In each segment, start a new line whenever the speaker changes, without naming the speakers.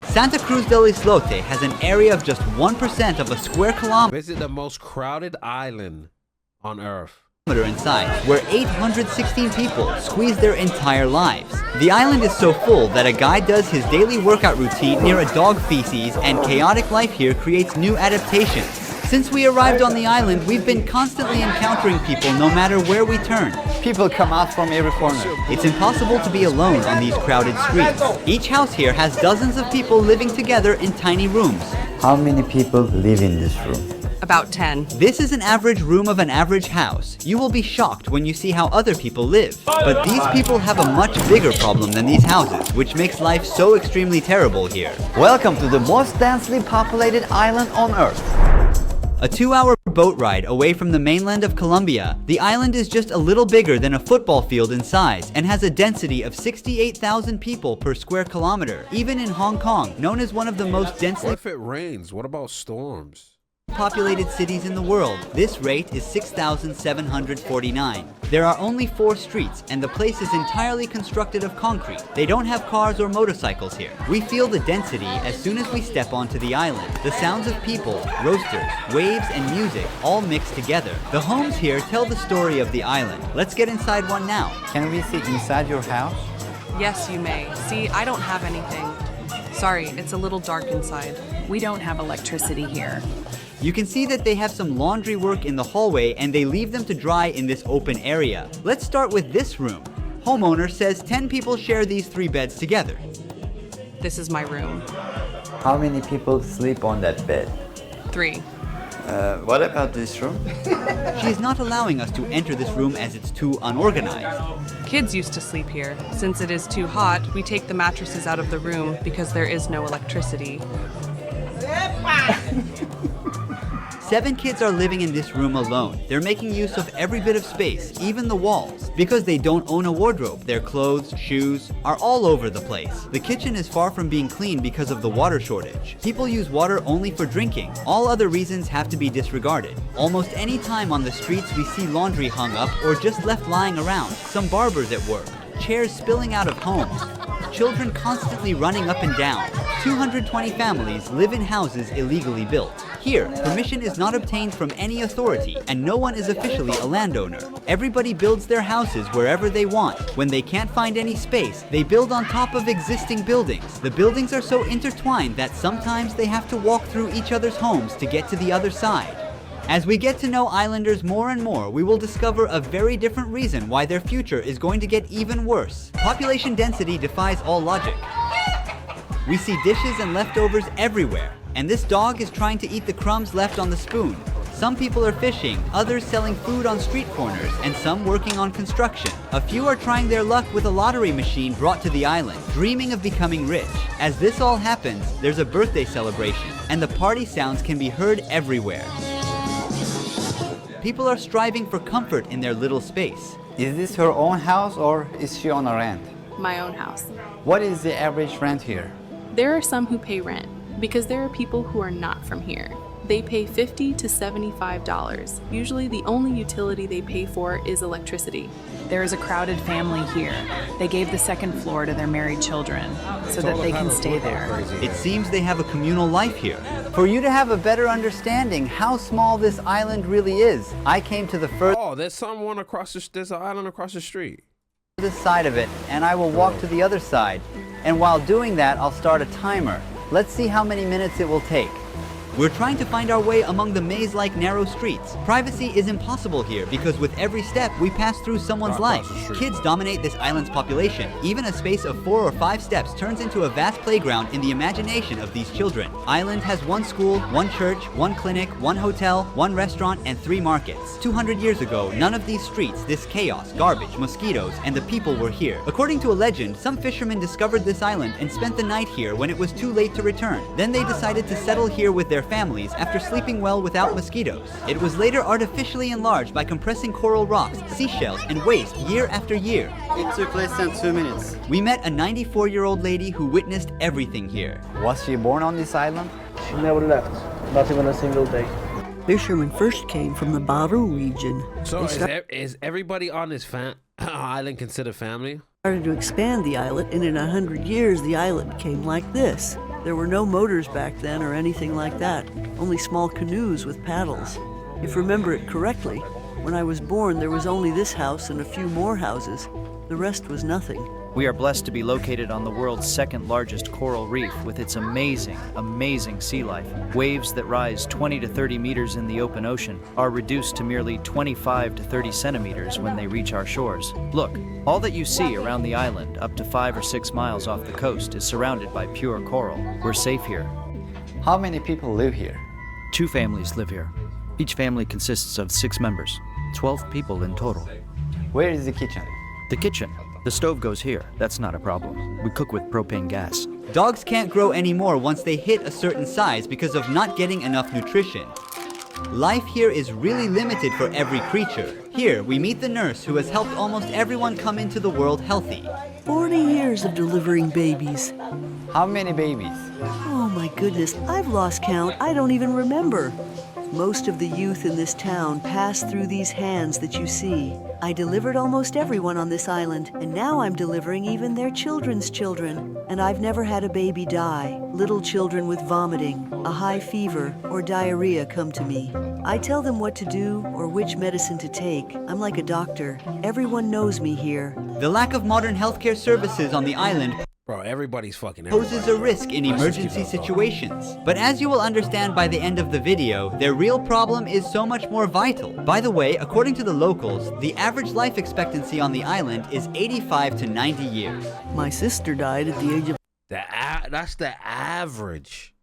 Santa Cruz del Islote has an area of just 1% of a square kilometer.
Visit the most crowded island on Earth
In size, where 816 people squeeze their entire lives. The island is so full that a guy does his daily workout routine near a dog feces, and chaotic life here creates new adaptations. Since we arrived on the island, we've been constantly encountering people no matter where we turn. People come out from every corner. It's impossible to be alone on these crowded streets. Each house here has dozens of people living together in tiny rooms.
How many people live in this room?
About 10.
This is an average room of an average house. You will be shocked when you see how other people live. But these people have a much bigger problem than these houses, which makes life so extremely terrible here. Welcome to the most densely populated island on Earth. A 2-hour boat ride away from the mainland of Colombia, the island is just a little bigger than a football field in size and has a density of 68,000 people per square kilometer. Even in Hong Kong, known as one of the most densely
What if it rains? What about storms?
populated cities in the world, this rate is 6,749. There are only 4 streets, and the place is entirely constructed of concrete. They don't have cars or motorcycles here. We feel the density as soon as we step onto the island. The sounds of people, roasters, waves, and music all mixed together. The homes here tell the story of the island. Let's get inside one now.
Can we see inside your house?
Yes, you may. See, I don't have anything. Sorry, it's a little dark inside.
We don't have electricity here.
You can see that they have some laundry work in the hallway and they leave them to dry in this open area. Let's start with this room. Homeowner says 10 people share these 3 beds together.
This is my room.
How many people sleep on that bed?
3.
What about this room?
She is not allowing us to enter this room as it's too unorganized.
Kids used to sleep here. Since it is too hot, we take the mattresses out of the room because there is no electricity.
7 kids are living in this room alone. They're making use of every bit of space, even the walls. Because they don't own a wardrobe, their clothes, shoes are all over the place. The kitchen is far from being clean because of the water shortage. People use water only for drinking. All other reasons have to be disregarded. Almost any time on the streets we see laundry hung up or just left lying around, some barbers at work, chairs spilling out of homes, children constantly running up and down. 220 families live in houses illegally built. Here, permission is not obtained from any authority, and no one is officially a landowner. Everybody builds their houses wherever they want. When they can't find any space, they build on top of existing buildings. The buildings are so intertwined that sometimes they have to walk through each other's homes to get to the other side. As we get to know islanders more and more, we will discover a very different reason why their future is going to get even worse. Population density defies all logic. We see dishes and leftovers everywhere, and this dog is trying to eat the crumbs left on the spoon. Some people are fishing, others selling food on street corners, and some working on construction. A few are trying their luck with a lottery machine brought to the island, dreaming of becoming rich. As this all happens, there's a birthday celebration, and the party sounds can be heard everywhere. People are striving for comfort in their little space.
Is this her own house or is she on a rent?
My own house.
What is the average rent here?
There are some who pay rent because there are people who are not from here. They pay $50 to $75. Usually the only utility they pay for is electricity.
There is a crowded family here. They gave the second floor to their married children so that they can stay there.
It seems they have a communal life here. For you to have a better understanding how small this island really is, I came to the
Oh, there's someone across there's an island across the street.
furthest side of it, and I will walk to the other side. And while doing that, I'll start a timer. Let's see how many minutes it will take. We're trying to find our way among the maze-like narrow streets. Privacy is impossible here because with every step we pass through someone's life. Kids dominate this island's population. Even a space of 4 or 5 steps turns into a vast playground in the imagination of these children. Island has 1 school, 1 church, 1 clinic, 1 hotel, 1 restaurant, and 3 markets. 200 years ago, none of these streets, this chaos, garbage, mosquitoes, and the people were here. According to a legend, some fishermen discovered this island and spent the night here when it was too late to return. Then they decided to settle here with their families after sleeping well without mosquitoes. It was later artificially enlarged by compressing coral rocks, seashells, and waste year after year.
It took less than 2 minutes.
We met a 94-year-old lady who witnessed everything here.
Was she born on this island?
She never left, not even a single day.
Fishermen first came from the Baru region.
So is everybody on this island considered family?
Started to expand the islet, and in 100 years the islet became like this. There were no motors back then or anything like that, only small canoes with paddles. If I remember it correctly, when I was born there was only this house and a few more houses. The rest was nothing.
We are blessed to be located on the world's second largest coral reef with its amazing, amazing sea life. Waves that rise 20 to 30 meters in the open ocean are reduced to merely 25 to 30 centimeters when they reach our shores. Look, all that you see around the island, up to 5 or 6 miles off the coast, is surrounded by pure coral. We're safe here.
How many people live here?
2 families live here. Each family consists of 6 members, 12 people in total.
Where is the kitchen?
The kitchen. The stove goes here. That's not a problem. We cook with propane gas.
Dogs can't grow anymore once they hit a certain size because of not getting enough nutrition. Life here is really limited for every creature. Here, we meet the nurse who has helped almost everyone come into the world healthy.
40 years of delivering babies.
How many babies?
Oh my goodness, I've lost count. I don't even remember. Most of the youth in this town pass through these hands that you see. I delivered almost everyone on this island, and now I'm delivering even their children's children. And I've never had a baby die. Little children with vomiting, a high fever, or diarrhea come to me. I tell them what to do or which medicine to take. I'm like a doctor. Everyone knows me here.
The lack of modern healthcare services on the island
Bro, everybody's fucking
poses a risk in emergency situations. But as you will understand by the end of the video, their real problem is so much more vital. By the way, according to the locals, the average life expectancy on the island is 85 to 90 years.
My sister died at the age of
That's the average.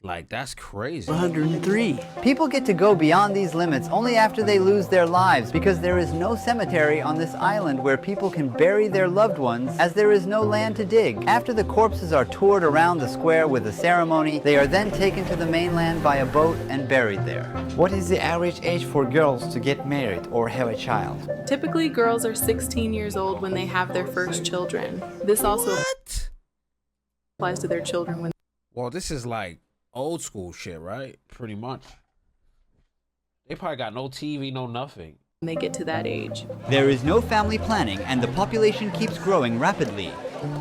Like, that's crazy.
103.
People get to go beyond these limits only after they lose their lives because there is no cemetery on this island where people can bury their loved ones as there is no land to dig. After the corpses are toured around the square with a ceremony, they are then taken to the mainland by a boat and buried there. What is the average age for girls to get married or have a child?
Typically, girls are 16 years old when they have their first children. This also applies to their children when.
Well, this is like old school shit, right? Pretty much. They probably got no TV, no nothing.
They get to that age.
There is no family planning and the population keeps growing rapidly.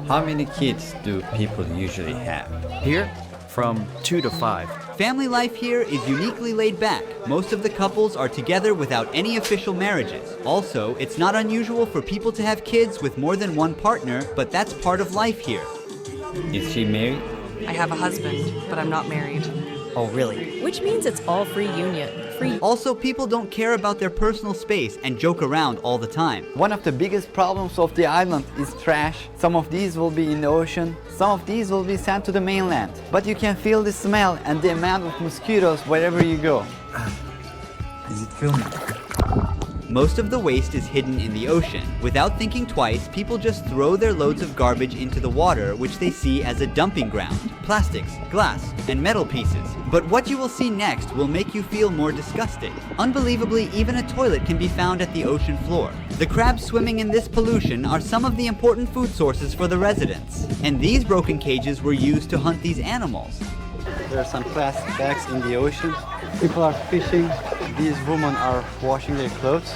How many kids do people usually have?
Here, from 2 to 5.
Family life here is uniquely laid back. Most of the couples are together without any official marriages. Also, it's not unusual for people to have kids with more than one partner, but that's part of life here.
Is she married?
I have a husband, but I'm not married.
Oh, really?
Which means it's all free union. Free.
Also, people don't care about their personal space and joke around all the time.
One of the biggest problems of the island is trash. Some of these will be in the ocean, some of these will be sent to the mainland. But you can feel the smell and the amount of mosquitoes wherever you go. Is it filming?
Most of the waste is hidden in the ocean. Without thinking twice, people just throw their loads of garbage into the water, which they see as a dumping ground. Plastics, glass, and metal pieces. But what you will see next will make you feel more disgusting. Unbelievably, even a toilet can be found at the ocean floor. The crabs swimming in this pollution are some of the important food sources for the residents. And these broken cages were used to hunt these animals.
There are some plastic bags in the ocean. People are fishing. These women are washing their clothes.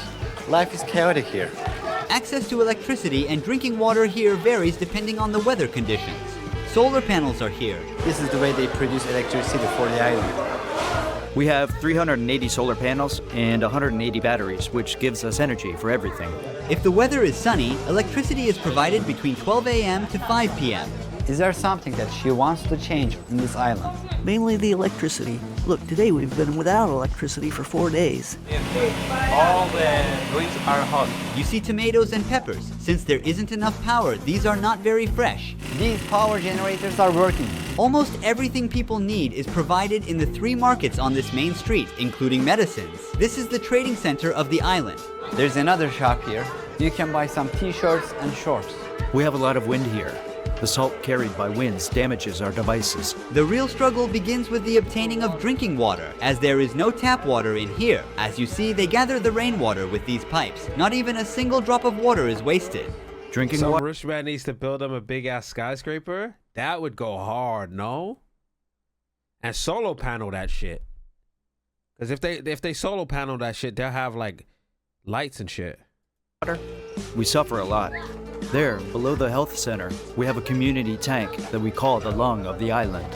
Life is chaotic here.
Access to electricity and drinking water here varies depending on the weather conditions. Solar panels are here.
This is the way they produce electricity for the island.
We have 380 solar panels and 180 batteries, which gives us energy for everything.
If the weather is sunny, electricity is provided between 12 a.m. to 5 p.m.
Is there something that she wants to change in this island?
Mainly the electricity. Look, today we've been without electricity for 4 days.
All the greens are hot.
You see tomatoes and peppers. Since there isn't enough power, these are not very fresh.
These power generators are working.
Almost everything people need is provided in the 3 markets on this main street, including medicines. This is the trading center of the island.
There's another shop here. You can buy some t-shirts and shorts.
We have a lot of wind here. The salt carried by winds damages our devices.
The real struggle begins with the obtaining of drinking water, as there is no tap water in here. As you see, they gather the rainwater with these pipes. Not even a single drop of water is wasted.
Drinking
Some
water.
rich man needs to build them a big ass skyscraper. That would go hard, no? And solar panel that shit. Cause if they solar panel that shit, they'll have like lights and shit.
We suffer a lot. There, below the health center, we have a community tank that we call the lung of the island.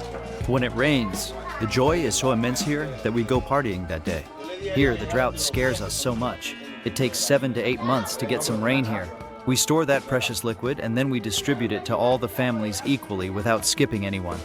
When it rains, the joy is so immense here that we go partying that day. Here, the drought scares us so much. It takes 7 to 8 months to get some rain here. We store that precious liquid and then we distribute it to all the families equally without skipping anyone.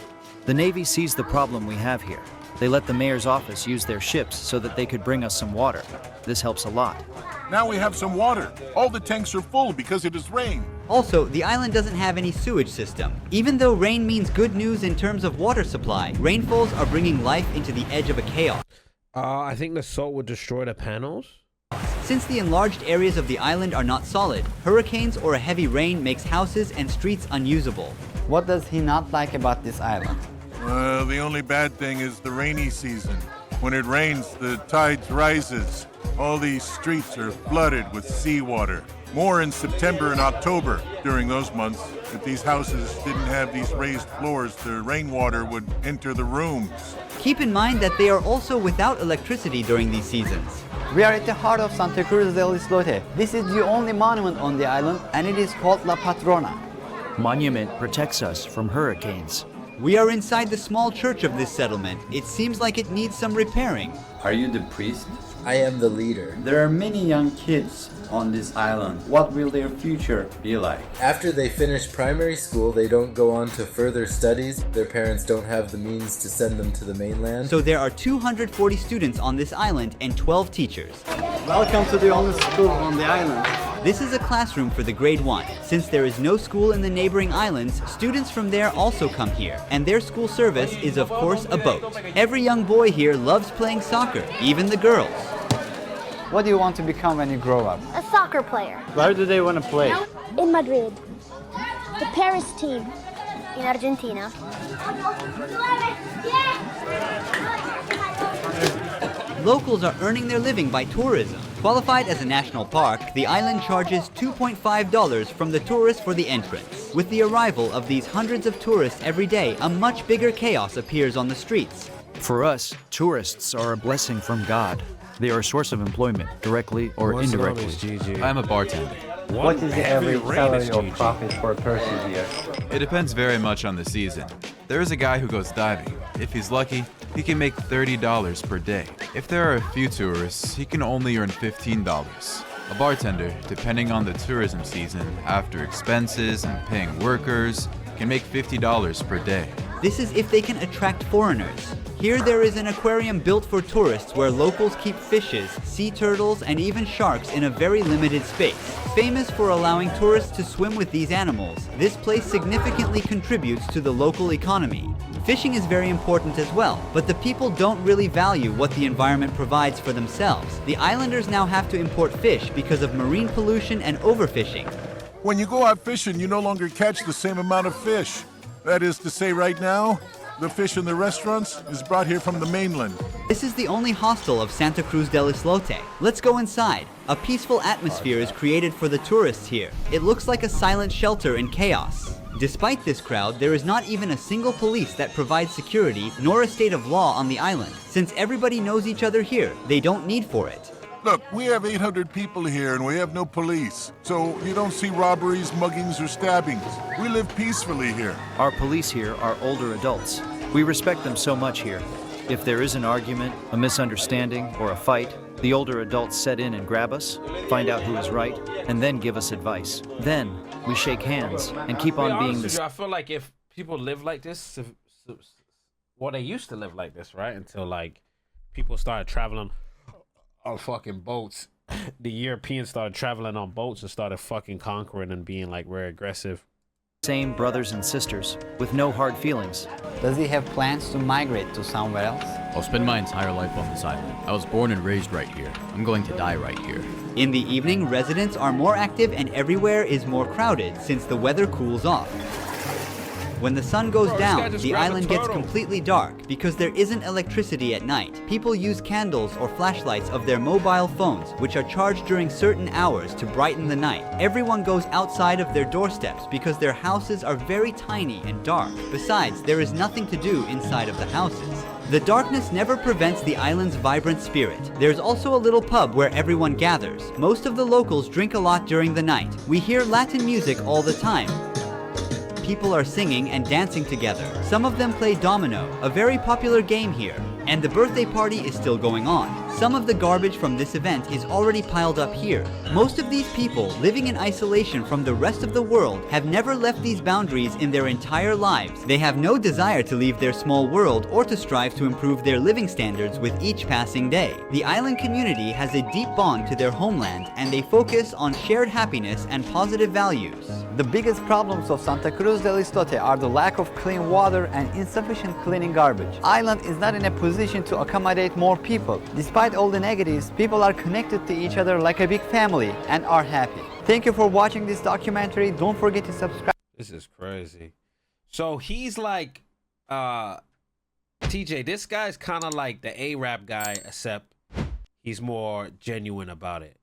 The Navy sees the problem we have here. They let the mayor's office use their ships so that they could bring us some water. This helps a lot.
Now we have some water. All the tanks are full because it has rained.
Also, the island doesn't have any sewage system. Even though rain means good news in terms of water supply, rainfalls are bringing life into the edge of a chaos.
I think the salt would destroy the panels.
Since the enlarged areas of the island are not solid, hurricanes or a heavy rain makes houses and streets unusable.
What does he not like about this island?
The only bad thing is the rainy season. When it rains, the tides rises. All these streets are flooded with seawater. More in September and October. During those months, if these houses didn't have these raised floors, the rainwater would enter the rooms.
Keep in mind that they are also without electricity during these seasons.
We are at the heart of Santa Cruz del Islote. This is the only monument on the island, and it is called La Patrona.
Monument protects us from hurricanes.
We are inside the small church of this settlement. It seems like it needs some repairing.
Are you the priest?
I am the leader.
There are many young kids on this island. What will their future be like?
After they finish primary school, they don't go on to further studies. Their parents don't have the means to send them to the mainland.
So there are 240 students on this island and 12 teachers.
Welcome to the only school on the island.
This is a classroom for the grade 1. Since there is no school in the neighboring islands, students from there also come here, and their school service is of course a boat. Every young boy here loves playing soccer, even the girls.
What do you want to become when you grow up?
A soccer player.
Where do they want to play?
In Madrid. The Paris team. In Argentina.
Locals are earning their living by tourism. Qualified as a national park, the island charges $2.5 from the tourists for the entrance. With the arrival of these hundreds of tourists every day, a much bigger chaos appears on the streets.
For us, tourists are a blessing from God. They are a source of employment, directly or indirectly.
I'm a bartender.
What is the average salary or profit for a person here?
It depends very much on the season. There is a guy who goes diving. If he's lucky, he can make $30 per day. If there are a few tourists, he can only earn $15. A bartender, depending on the tourism season, after expenses and paying workers, can make $50 per day.
This is if they can attract foreigners. Here there is an aquarium built for tourists where locals keep fishes, sea turtles, and even sharks in a very limited space. Famous for allowing tourists to swim with these animals, this place significantly contributes to the local economy. Fishing is very important as well, but the people don't really value what the environment provides for themselves. The islanders now have to import fish because of marine pollution and overfishing.
When you go out fishing, you no longer catch the same amount of fish. That is to say, right now, the fish in the restaurants is brought here from the mainland.
This is the only hostel of Santa Cruz del Islote. Let's go inside. A peaceful atmosphere is created for the tourists here. It looks like a silent shelter in chaos. Despite this crowd, there is not even a single police that provides security, nor a state of law on the island. Since everybody knows each other here, they don't need for it.
Look, we have 800 people here and we have no police. So you don't see robberies, muggings, or stabbings. We live peacefully here.
Our police here are older adults. We respect them so much here. If there is an argument, a misunderstanding, or a fight, the older adults set in and grab us, find out who is right, and then give us advice. Then we shake hands and keep on being the...
I feel like if people live like this, well, they used to live like this, right? Until like people started traveling on fucking boats. The Europeans started traveling on boats and started fucking conquering and being like very aggressive.
Same brothers and sisters with no hard feelings.
Does he have plans to migrate to somewhere else?
I'll spend my entire life on this island. I was born and raised right here. I'm going to die right here.
In the evening, residents are more active and everywhere is more crowded since the weather cools off. When the sun goes down, the island gets completely dark because there isn't electricity at night. People use candles or flashlights of their mobile phones, which are charged during certain hours to brighten the night. Everyone goes outside of their doorsteps because their houses are very tiny and dark. Besides, there is nothing to do inside of the houses. The darkness never prevents the island's vibrant spirit. There's also a little pub where everyone gathers. Most of the locals drink a lot during the night. We hear Latin music all the time. People are singing and dancing together. Some of them play domino, a very popular game here. And the birthday party is still going on. Some of the garbage from this event is already piled up here. Most of these people living in isolation from the rest of the world have never left these boundaries in their entire lives. They have no desire to leave their small world or to strive to improve their living standards with each passing day. The island community has a deep bond to their homeland and they focus on shared happiness and positive values.
The biggest problems of Santa Cruz del Istote are the lack of clean water and insufficient cleaning garbage. Island is not in a position to accommodate more people. Despite all the negatives, people are connected to each other like a big family and are happy. Thank you for watching this documentary. Don't forget to subscribe.
This is crazy. So he's like, TJ, this guy's kind of like the A-Rap guy, except he's more genuine about it.